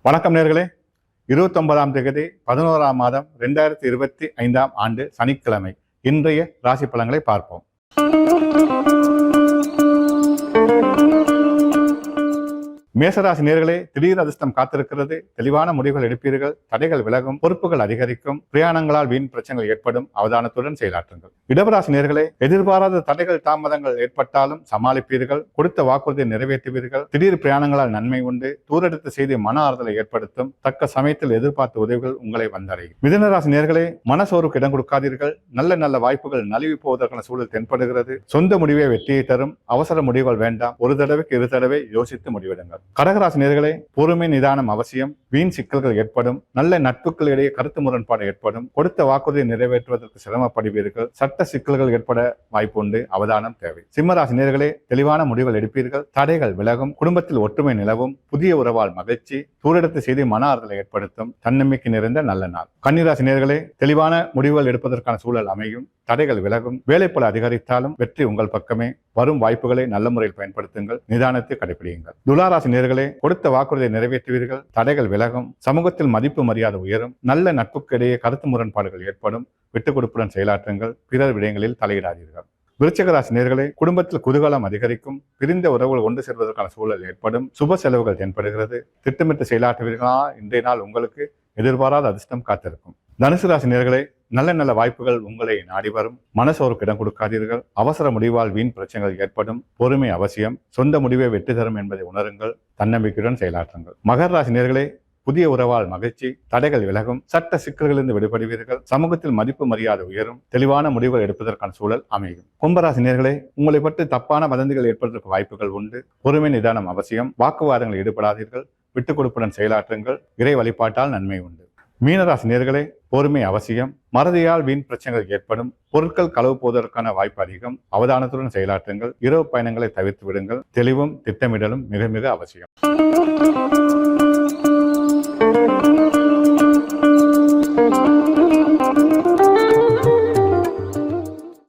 வணக்கம் நேர்களே. 29ஆம் தேதி 11ஆம் மாதம் 2025ஆம் ஆண்டு சனிக்கிழமை இன்றைய ராசி பலன்களை பார்ப்போம். மேசராசி நேர்களே, திடீர் அதிர்ஷ்டம் காத்திருக்கிறது. தெளிவான முடிவுகள் எடுப்பீர்கள். தடைகள் விலகும். பொறுப்புகள் அதிகரிக்கும். பிரயாணங்களால் வீண் பிரச்சனைகள் ஏற்படும். அவதானத்துடன் செயலாற்றுங்கள். இடவராசி நேர்களே, எதிர்பாராத தடைகள் தாமதங்கள் ஏற்பட்டாலும் சமாளிப்பீர்கள். கொடுத்த வாக்குறுதியை நிறைவேற்றுவீர்கள். திடீர் பிரயாணங்களால் நன்மை உண்டு. தூரெடுத்த செய்தி மன ஆறுதலை ஏற்படுத்தும். தக்க சமயத்தில் எதிர்பார்த்த உதவிகள் உங்களை வந்தடையும். மிதுனராசி நேர்களே, மனசோருக்கு இடம் கொடுக்காதீர்கள். நல்ல நல்ல வாய்ப்புகள் நழுவி போவதற்கான சூழல் தென்படுகிறது. சொந்த முடிவே வெற்றியை தரும். அவசர முடிவுகள் வேண்டாம். ஒரு தடவைக்கு இரு தடவை யோசித்து முடிவெடுங்கள். கடகராசி நேர்களே, பொறுமை நிதானம் அவசியம். வீண் சிக்கல்கள் ஏற்படும். நல்ல நட்புகளிடையே கருத்து முரண்பாடு ஏற்படும். கொடுத்த வாக்குறுதியை நிறைவேற்றுவதற்கு சிரமப்படுவீர்கள். சட்ட சிக்கல்கள் ஏற்பட வாய்ப்புண்டு. அவதானம் தேவை. சிம்மராசி நேர்களே, தெளிவான முடிவுகள் எடுப்பீர்கள். தடைகள் விலகும். குடும்பத்தில் ஒற்றுமை நிலவும். புதிய உறவால் மகிழ்ச்சி. தூரெடுத்த செய்தி மன ஆறுதலை ஏற்படுத்தும். தன்னம்பிக்கை நிறைந்த நல்ல நாள். கன்னிராசி நேர்களே, தெளிவான முடிவுகள் எடுப்பதற்கான சூழல் அமையும். தடைகள் விலகும். வேலைப்பளு அதிகரித்தாலும் வெற்றி உங்கள் பக்கமே. வரும் வாய்ப்புகளை நல்ல முறையில் பயன்படுத்துங்கள். நிதானத்தை கடைபிடியுங்கள். துளாராசி நேர்களே, கொடுத்த வாக்குறுதியை நிறைவேற்றுவீர்கள். தடைகள் விலகும். சமூகத்தில் மதிப்பு மரியாதை உயரும். நல்ல நட்புக்கு இடையே கருத்து முரண்பாடுகள் ஏற்படும். விட்டுக் கொடுப்புடன் செயலாற்றுங்கள். பிறர் விடயங்களில் தலையிடாதீர்கள். விருச்சிக ராசி நேர்களே, குடும்பத்தில் குதூகலம் அதிகரிக்கும். பிரிந்த உறவுகள் ஒன்று சேர்வதற்கான சூழல் ஏற்படும். சுப செலவுகள் தென்படுகிறது. திட்டமிட்டு செயலாற்றுவீர்களா? இன்றைய நாள் உங்களுக்கு எதிர்பாராத அதிர்ஷ்டம் காத்திருக்கும். தனுசு ராசி நேர்களே, நல்ல நல்ல வாய்ப்புகள் உங்களை நாடி வரும். மனசோருக்கு இடம் கொடுக்காதீர்கள். அவசர முடிவால் வீண் பிரச்சனைகள் ஏற்படும். பொறுமை அவசியம். சொந்த முடிவை வெற்றி தரும் என்பதை உணருங்கள். தன்னம்பிக்கையுடன் செயலாற்றுங்கள். மகர ராசி நேர்களே, புதிய உறவால் மகிழ்ச்சி. தடைகள் விலகும். சட்ட சிக்கல்களிலிருந்து விடுபடுவீர்கள். சமூகத்தில் மதிப்பு மரியாதை உயரும். தெளிவான முடிவுகள் எடுப்பதற்கான சூழல் அமையும். கும்பராசி நேர்களே, உங்களை பற்றி தப்பான வதந்திகள் ஏற்படுவதற்கு வாய்ப்புகள் உண்டு. பொறுமை நிதானம் அவசியம். வாக்குவாதங்களில் ஈடுபடாதீர்கள். விட்டுக் கொடுப்புடன் செயலாற்றுங்கள். இறை வழிபாட்டால் நன்மை உண்டு. மீனராசி நேர்களே, பொறுமை அவசியம். மறதியால் வீண் பிரச்சனைகள் ஏற்படும். பொருட்கள் களவு போவதற்கான வாய்ப்பு அதிகம். அவதானத்துடன் செயலாற்றுங்கள். இரவு பயணங்களை தவிர்த்து விடுங்கள். தெளிவும் திட்டமிடலும் மிக மிக அவசியம்.